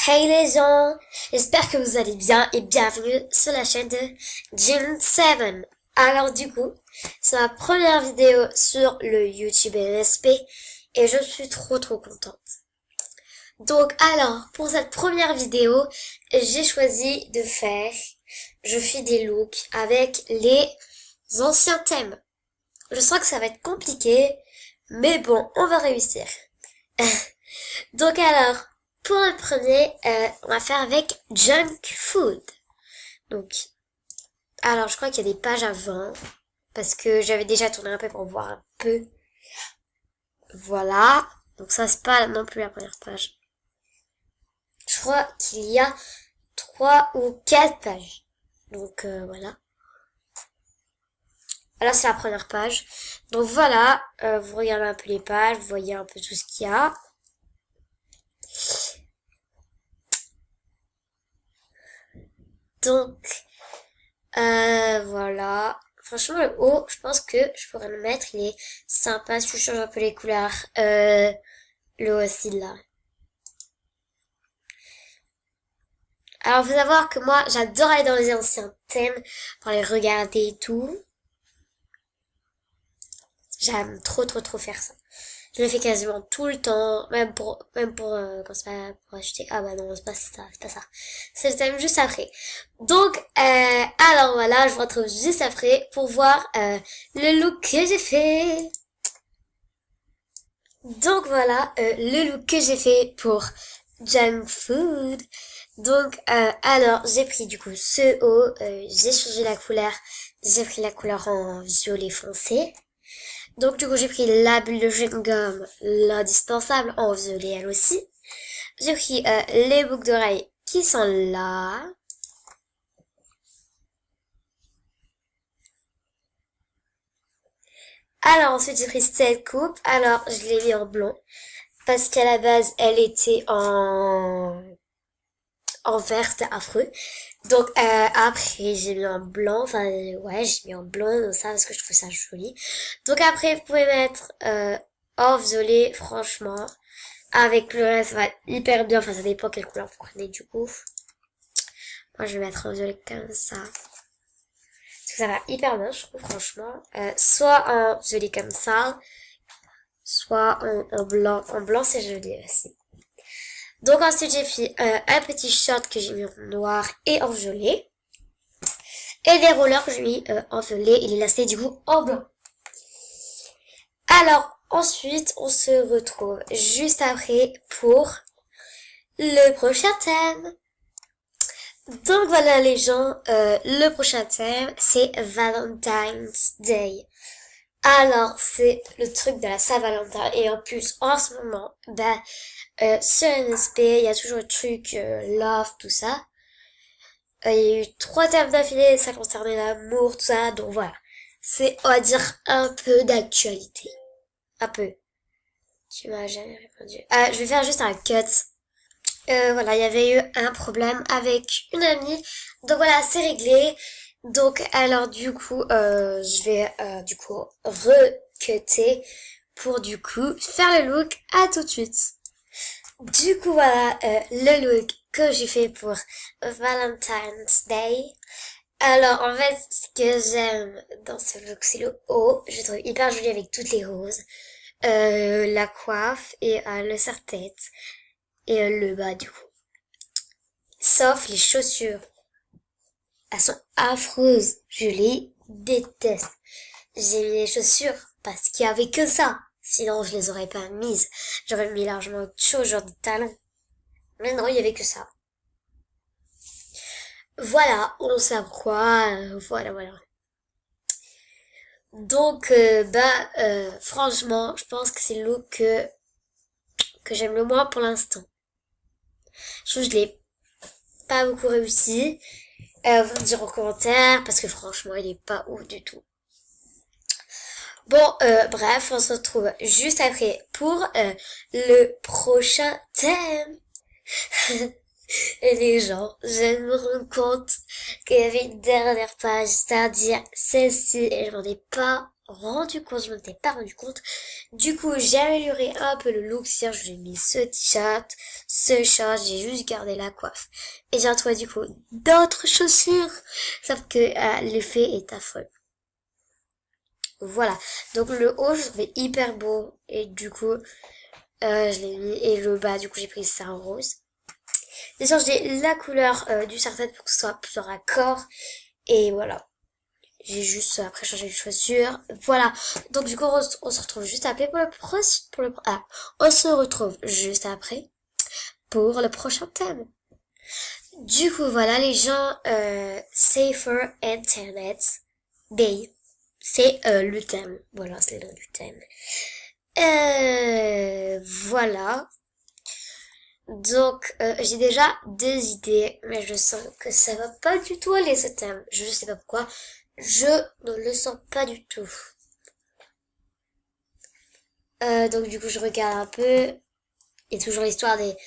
Hey les gens, j'espère que vous allez bien et bienvenue sur la chaîne de Jin7. Alors du coup, c'est ma première vidéo sur le YouTube MSP et je suis trop contente. Donc alors, pour cette première vidéo, j'ai choisi de faire, je fais des looks avec les anciens thèmes. Je sens que ça va être compliqué, mais bon, on va réussir. Donc alors, pour le premier, on va faire avec junk food. Donc, alors je crois qu'il y a des pages avant, parce que j'avais déjà tourné un peu pour voir un peu. Voilà. Donc ça c'est pas non plus la première page. Je crois qu'il y a 3 ou 4 pages. Donc voilà. Là c'est la première page. Donc voilà, vous regardez un peu les pages, vous voyez un peu tout ce qu'il y a. Donc, voilà. Franchement, le haut, je pense que je pourrais le mettre. Il est sympa si je change un peu les couleurs. Le haut aussi, là. Alors, faut savoir que moi, j'adore aller dans les anciens thèmes pour les regarder et tout. J'aime trop faire ça. Je le fais quasiment tout le temps, quand c'est pas pour acheter. Ah bah non, c'est pas ça. C'est le thème juste après. Donc, alors voilà, je vous retrouve juste après pour voir le look que j'ai fait. Donc voilà, le look que j'ai fait pour junk food. Donc, alors, j'ai pris du coup ce haut, j'ai changé la couleur, j'ai pris la couleur en violet foncé. Donc du coup j'ai pris la bulle de chewing-gum, l'indispensable en violet elle aussi. J'ai pris les boucles d'oreilles qui sont là. Alors ensuite j'ai pris cette coupe. Alors je l'ai mis en blond parce qu'à la base elle était en vert, c'était affreux. Donc après j'ai mis en blanc, enfin ouais j'ai mis en blanc ça parce que je trouve ça joli. Donc après vous pouvez mettre en violet franchement. Avec le reste ça va hyper bien, enfin ça dépend quelle couleur vous prenez du coup. Moi je vais mettre en violet comme ça. Parce que ça va hyper bien je trouve franchement. Soit en violet comme ça, soit en blanc. En blanc c'est joli aussi. Donc ensuite j'ai pris un petit short que j'ai mis en noir et en violet. Et les rollers que j'ai mis en violet et les lacets du coup en blanc. Alors ensuite on se retrouve juste après pour le prochain thème. Donc voilà les gens, le prochain thème c'est Valentine's Day. Alors c'est le truc de la Saint-Valentin et en plus en ce moment, sur NSP il y a toujours le truc love tout ça. Il y a eu 3 thèmes d'affilée, ça concernait l'amour tout ça, donc voilà. C'est on va dire un peu d'actualité. Un peu. Tu m'as jamais répondu. Je vais faire juste un cut. Voilà, il y avait eu un problème avec une amie. Donc voilà, c'est réglé. Donc alors du coup, je vais du coup recutter pour du coup faire le look. À tout de suite. Du coup voilà le look que j'ai fait pour Valentine's Day. Alors en fait, ce que j'aime dans ce look, c'est le haut. Je le trouve hyper joli avec toutes les roses. La coiffe et le serre-tête. Et le bas du coup. Sauf les chaussures. Elles sont affreuses. Je les déteste. J'ai mis les chaussures parce qu'il y avait que ça. Sinon, je les aurais pas mises. J'aurais mis largement autre chose, genre des talons. Mais non, il y avait que ça. Voilà, on sait pourquoi. Voilà. Donc, franchement, je pense que c'est le look que j'aime le moins pour l'instant. Je trouve que je l'ai pas beaucoup réussi. Vous me direz en commentaire parce que franchement il est pas ouf du tout. Bon, bref, on se retrouve juste après pour le prochain thème. Et les gens, je me rends compte qu'il y avait une dernière page, c'est-à-dire celle-ci, et je m'en ai pas rendu compte, je m'en étais pas rendu compte. Du coup, j'ai amélioré un peu le look, c'est-à-dire j'ai mis ce t-shirt, ce short, j'ai juste gardé la coiffe. Et j'ai retrouvé du coup d'autres chaussures, sauf que l'effet est affreux. Voilà, donc le haut je trouvais hyper beau et du coup je l'ai mis et le bas du coup j'ai pris ça en rose. J'ai changé la couleur du sartène pour que ce soit plus raccord et voilà. J'ai juste après changé les chaussures. Voilà. Donc du coup on se retrouve juste après on se retrouve juste après pour le prochain thème. Du coup voilà les gens, Safer Internet Day. C'est le thème. Voilà, c'est le nom du thème. Voilà. Donc, j'ai déjà des idées, mais je sens que ça va pas du tout aller ce thème. Je sais pas pourquoi. Je ne le sens pas du tout. Donc du coup, je regarde un peu. Il y a toujours l'histoire des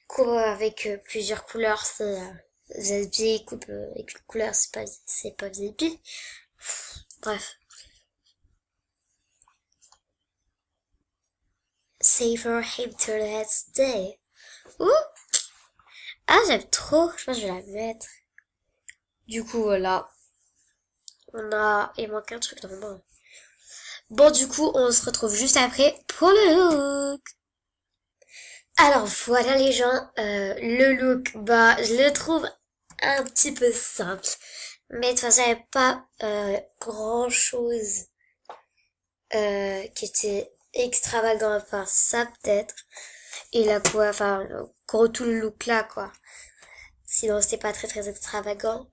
coupes avec plusieurs couleurs. C'est VIP, coupe avec une couleur, c'est pas VIP. Bref. Safer Internet Day. Ouh! Ah, j'aime trop. Je pense que je vais la mettre. Du coup, voilà. Il manque un truc normalement. Bon, du coup, on se retrouve juste après pour le look. Alors, voilà les gens. Le look, bah, je le trouve un petit peu simple. Mais de toute façon, il n'y avait pas grand chose qui était extravagant à part ça, peut-être. Et la quoi, enfin, gros tout le look là, quoi. Sinon, c'était pas très très extravagant.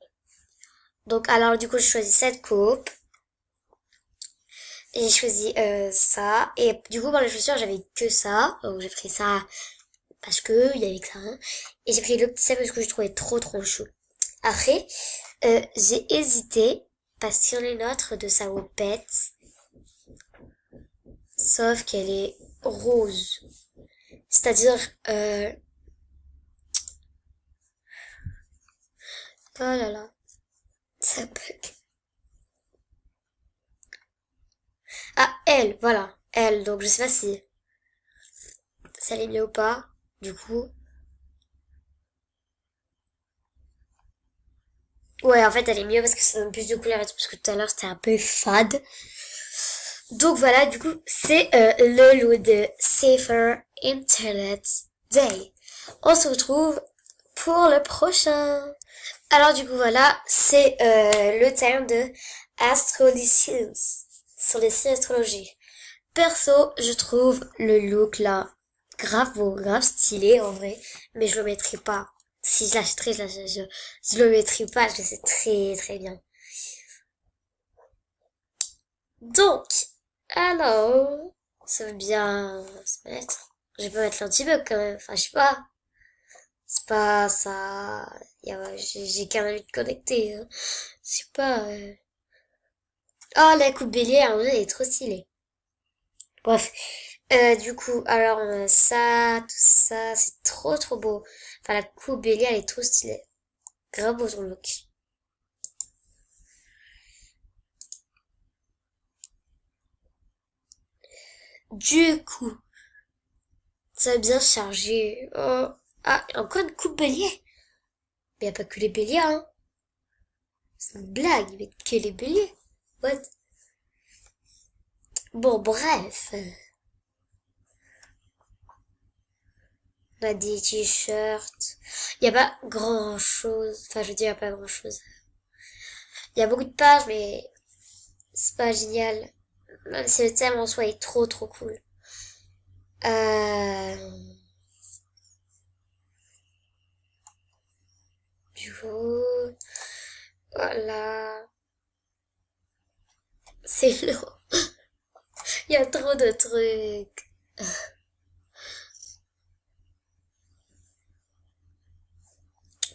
Donc, alors, du coup, j'ai choisi cette coupe. Et j'ai choisi ça. Et du coup, pour les chaussures, j'avais que ça. Donc, j'ai pris ça parce que il y avait que ça. Hein. Et j'ai pris le petit sac parce que je trouvais trop trop chaud. Après, j'ai hésité parce qu'il y en a une autre de salopette. Sauf qu'elle est rose. C'est-à-dire, oh là là, ça bug. Ah, elle, voilà, elle. Donc je sais pas si ça allait mieux ou pas. Du coup, ouais, en fait, elle est mieux parce que ça donne plus de couleurs et tout, parce que tout à l'heure c'était un peu fade. Donc voilà, du coup, c'est le lot de Safer Internet Day. On se retrouve pour le prochain. Alors du coup, voilà, c'est le thème de Astrologies, sur les signes astrologies. Perso, je trouve le look là grave beau, grave stylé en vrai, mais je le mettrai pas. Si je l'achèterais, je le mettrai pas, je le sais très très bien. Donc, alors, ça veut bien se mettre. Je peux mettre l'anti-bug quand même, enfin je sais pas. C'est pas ça, j'ai qu'un ami de connecté, hein. Je sais pas. Oh, la coupe bélier, en vrai, elle est trop stylée. Bref. Du coup, alors, ça, tout ça, c'est trop trop beau. Enfin, la coupe bélier, elle est trop stylée. Grave beau ton look. Du coup, ça va bien chargé. Oh. Ah, encore une coupe bélier. Mais y a pas que les béliers, hein. C'est une blague, mais que les béliers. What? Bon, bref. On a des t-shirts. Il y a pas grand chose. Enfin, je veux dire, il y a pas grand chose. Il y a beaucoup de pages, mais c'est pas génial. Même si le thème en soi est trop trop cool. Du coup, voilà. C'est long. Il y a trop de trucs.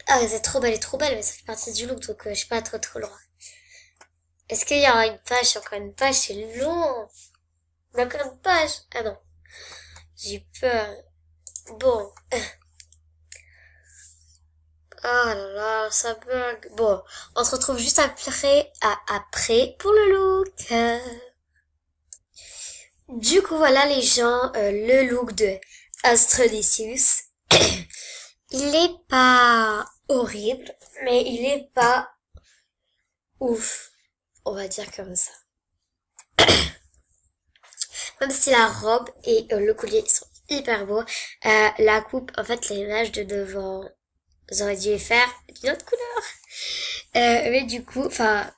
Ah, c'est trop belle, elle est trop belle, mais ça fait partie du look, donc je suis pas trop trop loin. Est-ce qu'il y aura une page, encore une page, c'est long. Encore une page. Ah non. J'ai peur. Bon. Ah là là, ça bug. Bon, on se retrouve juste après pour le look. Du coup, voilà les gens, le look de Astrolicius. Il est pas horrible, mais il est pas ouf. On va dire comme ça. Même si la robe et le collier sont hyper beaux, la coupe, en fait, les images de devant, j'aurais dû les faire d'une autre couleur. Mais du coup, enfin,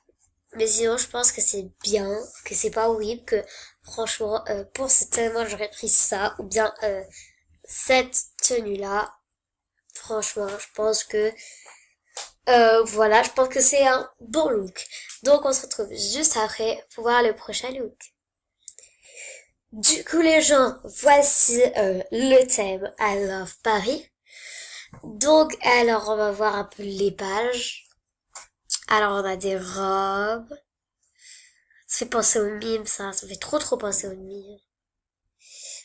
mais sinon, je pense que c'est bien, que c'est pas horrible, que franchement, pour ce thème, moi, j'aurais pris ça, ou bien cette tenue-là. Franchement, je pense que, voilà, je pense que c'est un bon look. Donc, on se retrouve juste après pour voir le prochain look. Du coup, les gens, voici le thème I Love Paris. Donc, alors, on va voir un peu les pages. Alors, on a des robes. Ça fait penser au mime, ça fait trop penser au mime.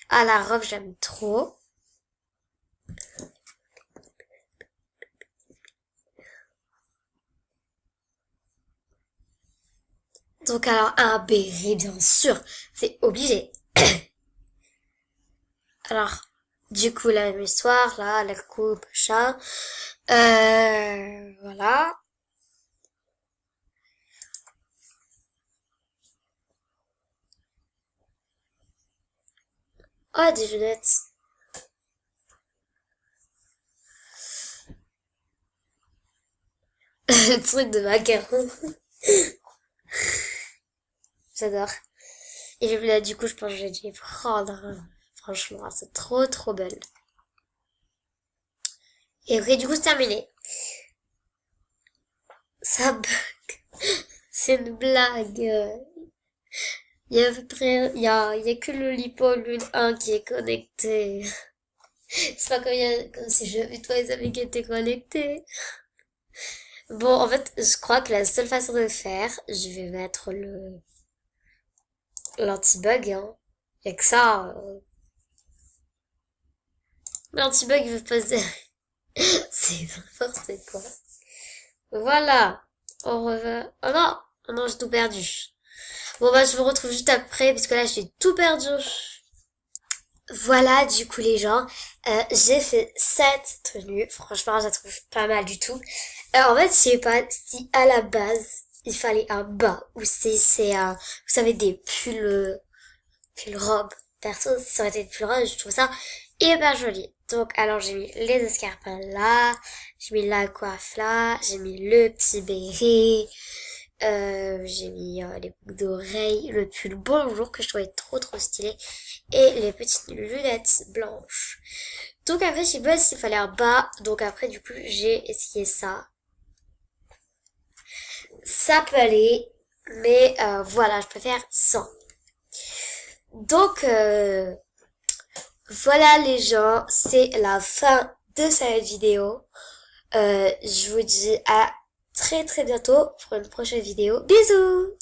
Ah, la robe, j'aime trop. Donc, alors, un béret, bien sûr. C'est obligé. Alors, du coup, la même histoire, là, la coupe, chat. Voilà. Oh, des lunettes. Le truc de macaron. J'adore. Et là, du coup, je pense que j'ai dû les prendre. Franchement, c'est trop belle. Et après, du coup, c'est terminé. Ça bug. C'est une blague. Il y a à peu près, il y a que le lipo lune 1 qui est connecté. C'est pas comme si j'avais tous les amis qui étaient connectés. Bon, en fait, je crois que la seule façon de faire, je vais mettre l'anti-bug, hein. Y a que ça. L'anti-bug, il veut pas se... C'est n'importe quoi. Voilà. On revient. Oh non! Oh non, j'ai tout perdu. Bon, bah, je vous retrouve juste après, parce que là, j'ai tout perdu. Voilà, du coup, les gens, j'ai fait cette tenue. Franchement, je la trouve pas mal du tout. En fait, je sais pas si à la base, il fallait un bas, ou si c'est un, vous savez, des pulls robes. Perso, si ça aurait été des pulls robes, je trouve ça hyper joli. Donc, alors, j'ai mis les escarpins là, j'ai mis la coiffe là, j'ai mis le petit béret, j'ai mis les boucles d'oreilles, le pull bonjour que je trouvais trop stylé et les petites lunettes blanches. Donc après, je sais pas s'il fallait un bas, donc après du coup j'ai essayé ça. Ça peut aller, mais voilà, je préfère sans. Donc voilà les gens, c'est la fin de cette vidéo. Je vous dis à très bientôt pour une prochaine vidéo. Bisous!